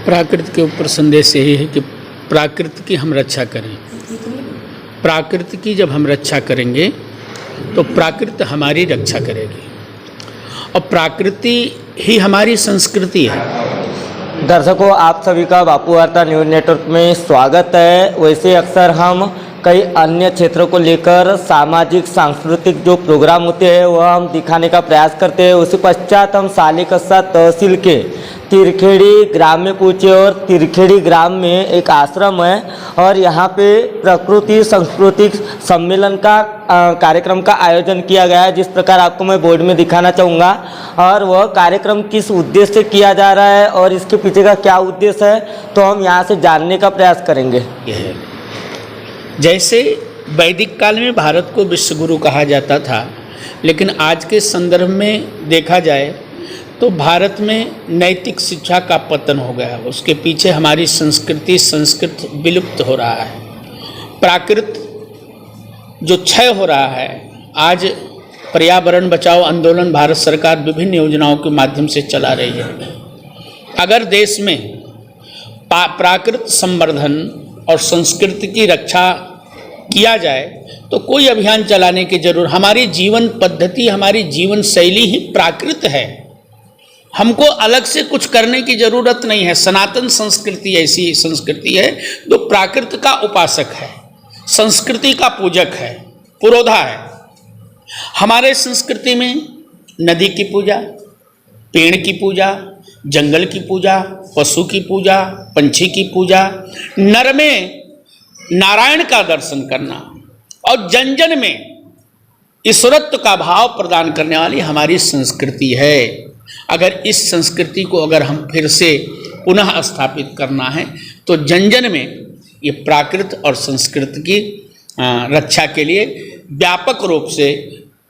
प्राकृतिक के ऊपर संदेश यही है कि प्राकृतिक की हम रक्षा करें। प्राकृति की जब हम रक्षा करेंगे तो प्राकृति हमारी रक्षा करेगी और प्रकृति ही हमारी संस्कृति है। दर्शकों, आप सभी का बापू वार्ता न्यूज़ नेटवर्क में स्वागत है। वैसे अक्सर हम कई अन्य क्षेत्रों को लेकर सामाजिक सांस्कृतिक जो प्रोग्राम होते हैं वह हम दिखाने का प्रयास करते हैं। उसी पश्चात हम सालेकसा तहसील के तिरखेड़ी ग्राम में पहुँचे और तिरखेड़ी ग्राम में एक आश्रम है और यहाँ पे प्रकृति सांस्कृतिक सम्मेलन का कार्यक्रम का आयोजन किया गया है, जिस प्रकार आपको मैं बोर्ड में दिखाना चाहूँगा। और वह कार्यक्रम किस उद्देश्य से किया जा रहा है और इसके पीछे का क्या उद्देश्य है, तो हम यहाँ से जानने का प्रयास करेंगे। जैसे वैदिक काल में भारत को विश्व गुरु कहा जाता था, लेकिन आज के संदर्भ में देखा जाए तो भारत में नैतिक शिक्षा का पतन हो गया। उसके पीछे हमारी संस्कृत विलुप्त हो रहा है। प्राकृत जो क्षय हो रहा है, आज पर्यावरण बचाओ आंदोलन भारत सरकार विभिन्न योजनाओं के माध्यम से चला रही है। अगर देश में प्राकृत संवर्धन और संस्कृति की रक्षा किया जाए तो कोई अभियान चलाने की जरूरत। हमारी जीवन पद्धति, हमारी जीवन शैली ही प्राकृत है। हमको अलग से कुछ करने की जरूरत नहीं है। सनातन संस्कृति ऐसी संस्कृति है जो प्राकृत का उपासक है, संस्कृति का पूजक है, पुरोधा है। हमारे संस्कृति में नदी की पूजा, पेड़ की पूजा, जंगल की पूजा, पशु की पूजा, पंछी की पूजा, नर में नारायण का दर्शन करना और जन जन में ईश्वरत्व का भाव प्रदान करने वाली हमारी संस्कृति है। अगर इस संस्कृति को अगर हम फिर से पुनः स्थापित करना है तो जन जन में ये प्राकृत और संस्कृति की रक्षा के लिए व्यापक रूप से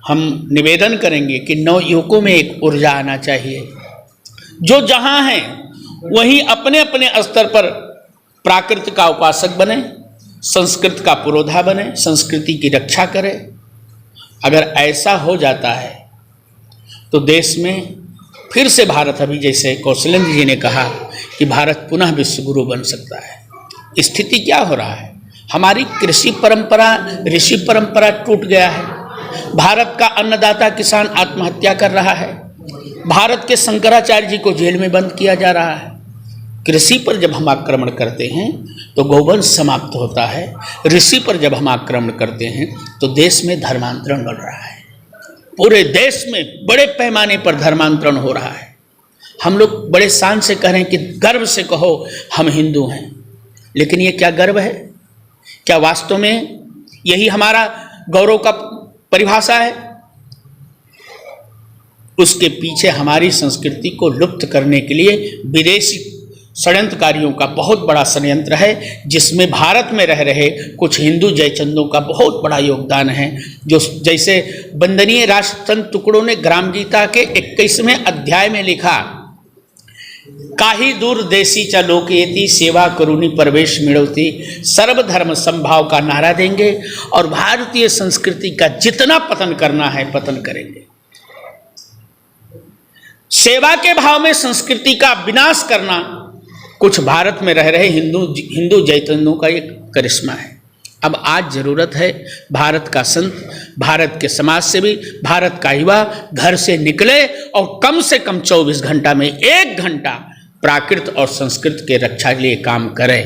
हम निवेदन करेंगे कि नवयुवकों में एक ऊर्जा आना चाहिए। जो जहाँ हैं वहीं अपने अपने स्तर पर प्राकृत का उपासक बने, संस्कृत का पुरोधा बने, संस्कृति की रक्षा करे। अगर ऐसा हो जाता है तो देश में फिर से भारत, अभी जैसे कौशलेंद्र जी ने कहा कि भारत पुनः विश्व गुरु बन सकता है। स्थिति क्या हो रहा है? हमारी कृषि परंपरा, ऋषि परंपरा टूट गया है। भारत का अन्नदाता किसान आत्महत्या कर रहा है। भारत के शंकराचार्य जी को जेल में बंद किया जा रहा है। कृषि पर जब हम आक्रमण करते हैं तो गौवंश समाप्त होता है। ऋषि पर जब हम आक्रमण करते हैं तो देश में धर्मांतरण बढ़ रहा है। पूरे देश में बड़े पैमाने पर धर्मांतरण हो रहा है। हम लोग बड़े शान से कह रहे हैं कि गर्व से कहो हम हिंदू हैं, लेकिन ये क्या गर्व है? क्या वास्तव में यही हमारा गौरव का परिभाषा है? उसके पीछे हमारी संस्कृति को लुप्त करने के लिए विदेशी षड्यंत्रकारियों का बहुत बड़ा षड्यंत्र है, जिसमें भारत में रह रहे कुछ हिंदू जयचंदों का बहुत बड़ा योगदान है। जो जैसे वंदनीय राष्ट्रसंत टुकड़ों ने ग्राम गीता के 21वें अध्याय में लिखा, काही दूर देसी च लोकेति सेवा करुणी प्रवेश मिड़ौती, सर्वधर्म संभाव का नारा देंगे और भारतीय संस्कृति का जितना पतन करना है पतन करेंगे। सेवा के भाव में संस्कृति का विनाश करना कुछ भारत में रह रहे हिंदू जयचंदों का एक करिश्मा है। अब आज जरूरत है भारत का संत, भारत के समाज सेवी, भारत का युवा घर से निकले और कम से कम 24 घंटा में 1 घंटा प्राकृत और संस्कृत के रक्षा के लिए काम करे।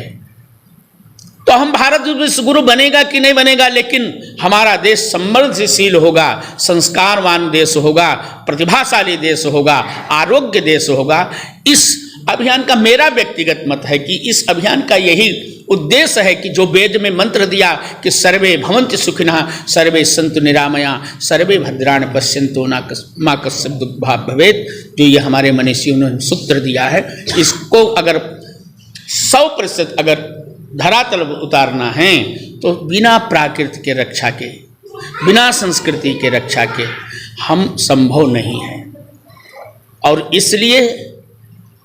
तो हम भारत विश्व गुरु बनेगा कि नहीं बनेगा, लेकिन हमारा देश समृद्धशील होगा, संस्कारवान देश होगा, प्रतिभाशाली देश होगा, आरोग्य देश होगा। इस अभियान का मेरा व्यक्तिगत मत है कि इस अभियान का यही उद्देश्य है कि जो वेद में मंत्र दिया कि सर्वे भवन्ति सुखिनः, सर्वे सन्तु निरामया, सर्वे भद्राणि पश्यन्तु मा कश्चित् दुःखभाग् भवेत्, जो ये हमारे मनीषियों ने सूत्र दिया है, इसको अगर 100% अगर धरातल उतारना है तो बिना प्राकृत के रक्षा के, बिना संस्कृति के रक्षा के हम संभव नहीं है। और इसलिए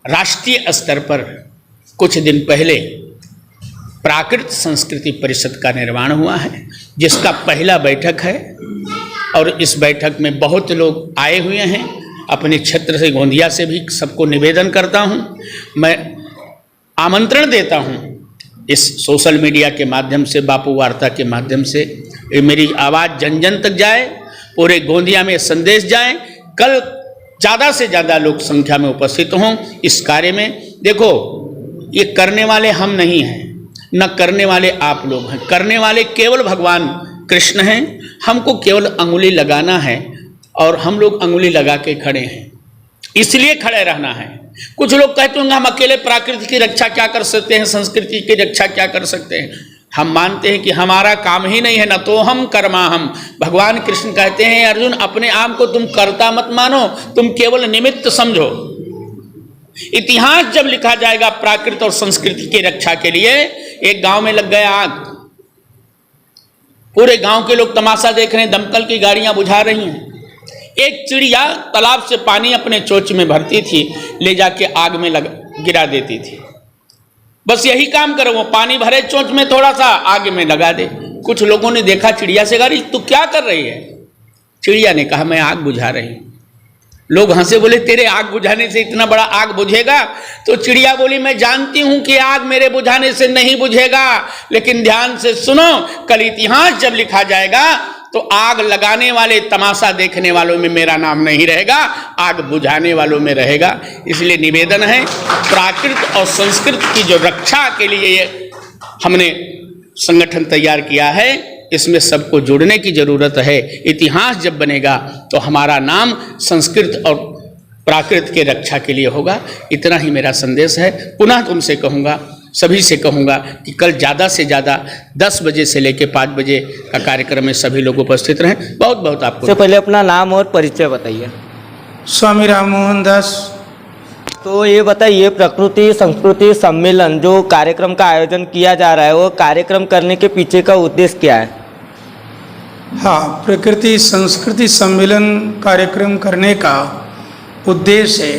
राष्ट्रीय स्तर पर कुछ दिन पहले प्राकृत संस्कृति परिषद का निर्माण हुआ है, जिसका पहला बैठक है और इस बैठक में बहुत लोग आए हुए हैं। अपने क्षेत्र से, गोंदिया से भी सबको निवेदन करता हूं। मैं आमंत्रण देता हूँ इस सोशल मीडिया के माध्यम से, बापू वार्ता के माध्यम से, ये मेरी आवाज़ जन जन तक जाए, पूरे गोंदिया में संदेश जाए, कल ज़्यादा से ज़्यादा लोग संख्या में उपस्थित हों इस कार्य में। देखो, ये करने वाले हम नहीं हैं, न करने वाले आप लोग हैं, करने वाले केवल भगवान कृष्ण हैं। हमको केवल अंगुली लगाना है और हम लोग अंगुली लगा के खड़े हैं, इसलिए खड़े रहना है। कुछ लोग कहते होंगे हम अकेले प्रकृति की रक्षा क्या कर सकते हैं, संस्कृति की रक्षा क्या कर सकते हैं। हम मानते हैं कि हमारा काम ही नहीं है, न तो हम कर्मा हम। भगवान कृष्ण कहते हैं अर्जुन, अपने आप को तुम कर्ता मत मानो, तुम केवल निमित्त समझो। इतिहास जब लिखा जाएगा प्राकृत और संस्कृति की रक्षा के लिए, एक गांव में लग गया आग, पूरे गांव के लोग तमाशा देख रहे हैं, दमकल की गाड़ियां बुझा रही हैं। एक चिड़िया तालाब से पानी अपने चोंच में भरती थी, ले जाके आग में गिरा देती थी। बस यही काम करो, वो पानी भरे चोंच में, थोड़ा सा आग में लगा दे। कुछ लोगों ने देखा, चिड़िया से कहा तू क्या कर रही है? चिड़िया ने कहा मैं आग बुझा रही हूं। लोग हंसे, बोले तेरे आग बुझाने से इतना बड़ा आग बुझेगा? तो चिड़िया बोली मैं जानती हूं कि आग मेरे बुझाने से नहीं बुझेगा, लेकिन ध्यान से सुनो, कल इतिहास जब लिखा जाएगा तो आग लगाने वाले, तमाशा देखने वालों में मेरा नाम नहीं रहेगा, आग बुझाने वालों में रहेगा। इसलिए निवेदन है, प्राकृत और संस्कृति की जो रक्षा के लिए हमने संगठन तैयार किया है, इसमें सबको जुड़ने की जरूरत है। इतिहास जब बनेगा तो हमारा नाम संस्कृत और प्राकृत के रक्षा के लिए होगा। इतना ही मेरा संदेश है। पुनः तुमसे कहूँगा, सभी से कहूँगा कि कल ज़्यादा से ज़्यादा 10 बजे से लेकर 5 बजे का कार्यक्रम में सभी लोग उपस्थित रहें। बहुत बहुत आपको। सबसे पहले अपना नाम और परिचय बताइए। स्वामी राम मोहन दास। तो ये बताइए, प्रकृति संस्कृति सम्मेलन जो कार्यक्रम का आयोजन किया जा रहा है, वो कार्यक्रम करने के पीछे का उद्देश्य क्या है? हाँ, प्रकृति संस्कृति सम्मेलन कार्यक्रम करने का उद्देश्य है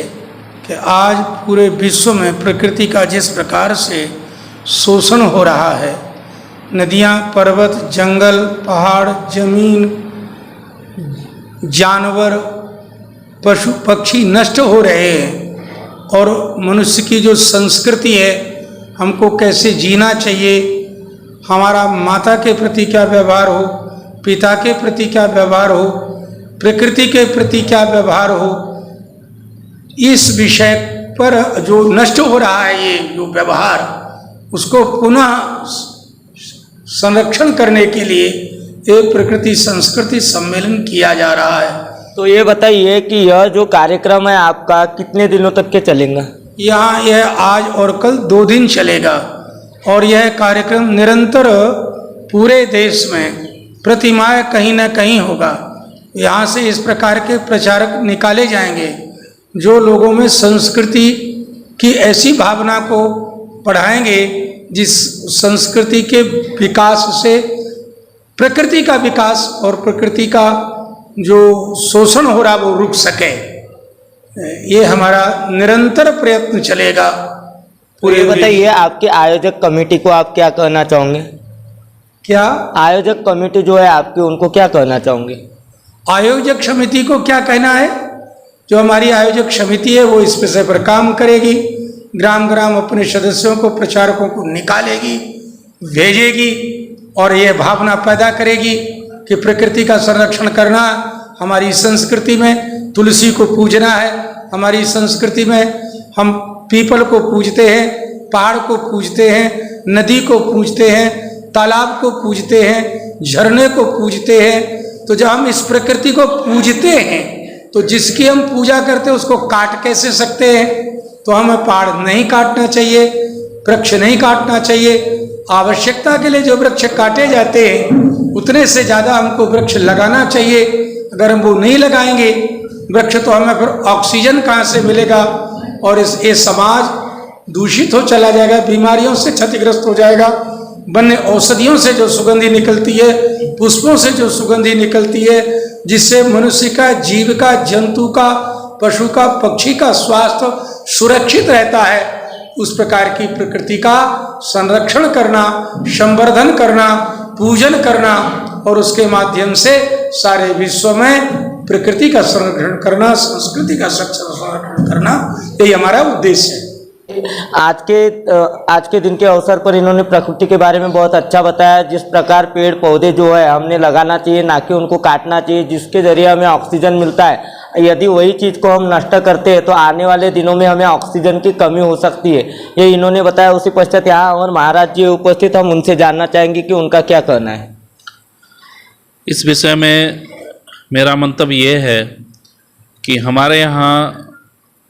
कि आज पूरे विश्व में प्रकृति का जिस प्रकार से शोषण हो रहा है, नदियाँ, पर्वत, जंगल, पहाड़, जमीन, जानवर, पशु पक्षी नष्ट हो रहे हैं, और मनुष्य की जो संस्कृति है, हमको कैसे जीना चाहिए, हमारा माता के प्रति क्या व्यवहार हो, पिता के प्रति क्या व्यवहार हो, प्रकृति के प्रति क्या व्यवहार हो, इस विषय पर जो नष्ट हो रहा है ये जो व्यवहार, उसको पुनः संरक्षण करने के लिए एक प्रकृति संस्कृति सम्मेलन किया जा रहा है। तो ये बताइए कि यह जो कार्यक्रम है आपका कितने दिनों तक के चलेगा? यहाँ यह आज और कल 2 दिन चलेगा, और यह कार्यक्रम निरंतर पूरे देश में प्रतिमाह कहीं न कहीं होगा। यहाँ से इस प्रकार के प्रचारक निकाले जाएंगे जो लोगों में संस्कृति की ऐसी भावना को बढ़ाएंगे जिस संस्कृति के विकास से प्रकृति का विकास और प्रकृति का जो शोषण हो रहा वो रुक सके। ये हमारा निरंतर प्रयत्न चलेगा। पूरे बताइए, आपके आयोजक कमेटी को आप क्या कहना चाहोगे? क्या आयोजक कमेटी जो है आपकी, उनको क्या कहना चाहोगे? आयोजक समिति को क्या कहना है? जो हमारी आयोजक समिति है वो इस विषय पर काम करेगी, ग्राम ग्राम अपने सदस्यों को, प्रचारकों को निकालेगी, भेजेगी, और ये भावना पैदा करेगी कि प्रकृति का संरक्षण करना, हमारी संस्कृति में तुलसी को पूजना है, हमारी संस्कृति में हम पीपल को पूजते हैं, पहाड़ को पूजते हैं, नदी को पूजते हैं, तालाब को पूजते हैं, झरने को पूजते हैं। तो जब हम इस प्रकृति को पूजते हैं तो जिसकी हम पूजा करते हैं उसको काट कैसे सकते हैं? तो हमें पहाड़ नहीं काटना चाहिए, वृक्ष नहीं काटना चाहिए। आवश्यकता के लिए जो वृक्ष काटे जाते हैं उतने से ज़्यादा हमको वृक्ष लगाना चाहिए। अगर हम वो नहीं लगाएंगे वृक्ष तो हमें फिर ऑक्सीजन कहाँ से मिलेगा, और ये समाज दूषित हो चला जाएगा, बीमारियों से क्षतिग्रस्त हो जाएगा। वन्य औषधियों से जो सुगंधी निकलती है, पुष्पों से जो सुगंधी निकलती है, जिससे मनुष्य का, जीव का, जंतु का, पशु का, पक्षी का स्वास्थ्य सुरक्षित रहता है, उस प्रकार की प्रकृति का संरक्षण करना, संवर्धन करना, पूजन करना, और उसके माध्यम से सारे विश्व में प्रकृति का संरक्षण करना, संस्कृति का संरक्षण करना, यही हमारा उद्देश्य है। आज के दिन के अवसर पर इन्होंने प्रकृति के बारे में बहुत अच्छा बताया। जिस प्रकार पेड़ पौधे जो है हमने लगाना चाहिए, ना कि उनको काटना चाहिए, जिसके जरिए हमें ऑक्सीजन मिलता है। यदि वही चीज़ को हम नष्ट करते हैं तो आने वाले दिनों में हमें ऑक्सीजन की कमी हो सकती है, ये इन्होंने बताया। उसी पश्चात यहाँ और महाराज जी उपस्थित, हम उनसे जानना चाहेंगे कि उनका क्या कहना है इस विषय में। मेरा मंतव्य ये है कि हमारे यहाँ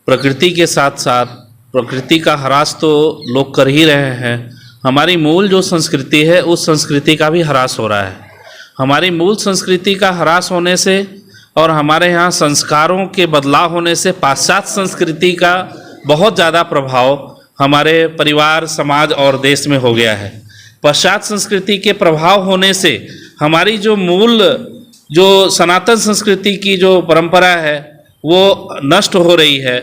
प्रकृति के साथ साथ प्रकृति का ह्रास तो लोग कर ही रहे हैं, हमारी मूल जो संस्कृति है उस संस्कृति का भी ह्रास हो रहा है। हमारी मूल संस्कृति का ह्रास होने से और हमारे यहाँ संस्कारों के बदलाव होने से पाश्चात्य संस्कृति का बहुत ज़्यादा प्रभाव हमारे परिवार, समाज और देश में हो गया है। पाश्चात्य संस्कृति के प्रभाव होने से हमारी जो मूल जो सनातन संस्कृति की जो परंपरा है वो नष्ट हो रही है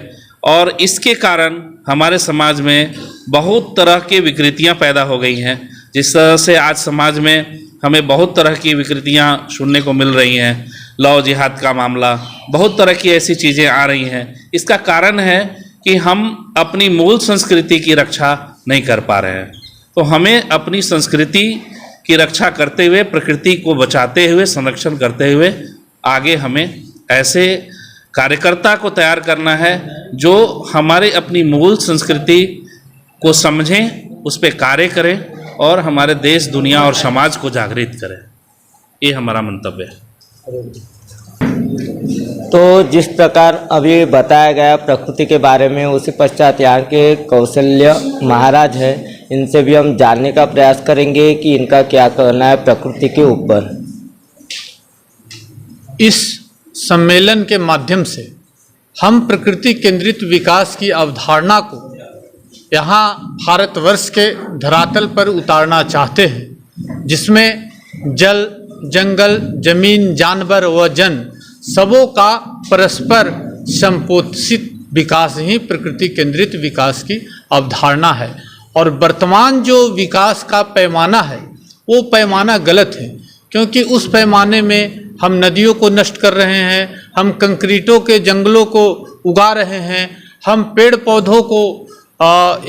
और इसके कारण हमारे समाज में बहुत तरह की विकृतियां पैदा हो गई हैं। जिस तरह से आज समाज में हमें बहुत तरह की विकृतियां सुनने को मिल रही हैं, लव जिहाद का मामला, बहुत तरह की ऐसी चीज़ें आ रही हैं। इसका कारण है कि हम अपनी मूल संस्कृति की रक्षा नहीं कर पा रहे हैं। तो हमें अपनी संस्कृति की रक्षा करते हुए, प्रकृति को बचाते हुए, संरक्षण करते हुए आगे हमें ऐसे कार्यकर्ता को तैयार करना है जो हमारे अपनी मूल संस्कृति को समझें, उस पर कार्य करें और हमारे देश, दुनिया और समाज को जागृत करें। ये हमारा मंतव्य है। तो जिस प्रकार अभी बताया गया प्रकृति के बारे में, उसी पश्चात यहाँ के कौशल्य महाराज है, इनसे भी हम जानने का प्रयास करेंगे कि इनका क्या कहना है प्रकृति के ऊपर। इस सम्मेलन के माध्यम से हम प्रकृति केंद्रित विकास की अवधारणा को यहाँ भारतवर्ष के धरातल पर उतारना चाहते हैं, जिसमें जल, जंगल, जमीन, जानवर व जन सबों का परस्पर संपोषित विकास ही प्रकृति केंद्रित विकास की अवधारणा है। और वर्तमान जो विकास का पैमाना है वो पैमाना गलत है, क्योंकि उस पैमाने में हम नदियों को नष्ट कर रहे हैं, हम कंक्रीटों के जंगलों को उगा रहे हैं, हम पेड़ पौधों को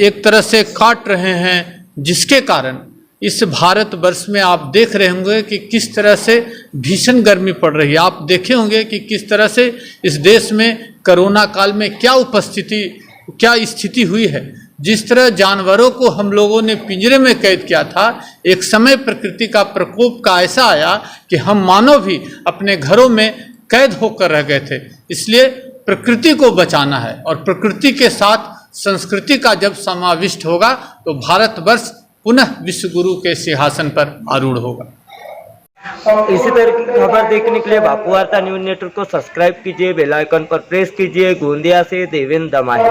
एक तरह से काट रहे हैं, जिसके कारण इस भारतवर्ष में आप देख रहे होंगे कि किस तरह से भीषण गर्मी पड़ रही है। आप देखे होंगे कि किस तरह से इस देश में कोरोना काल में क्या स्थिति हुई है। जिस तरह जानवरों को हम लोगों ने पिंजरे में कैद किया था, एक समय प्रकृति का प्रकोप का ऐसा आया कि हम मानव भी अपने घरों में कैद होकर रह गए थे। इसलिए प्रकृति को बचाना है और प्रकृति के साथ संस्कृति का जब समाविष्ट होगा तो भारतवर्ष पुनः विश्व गुरु के सिंहासन पर आरूढ़ होगा। इसी तरह की खबर देखने के लिए बापू वार्ता न्यूज नेटवर्क को सब्सक्राइब कीजिए, बेल आइकन पर प्रेस कीजिए। गोंदिया से देवेंद्र दमाही।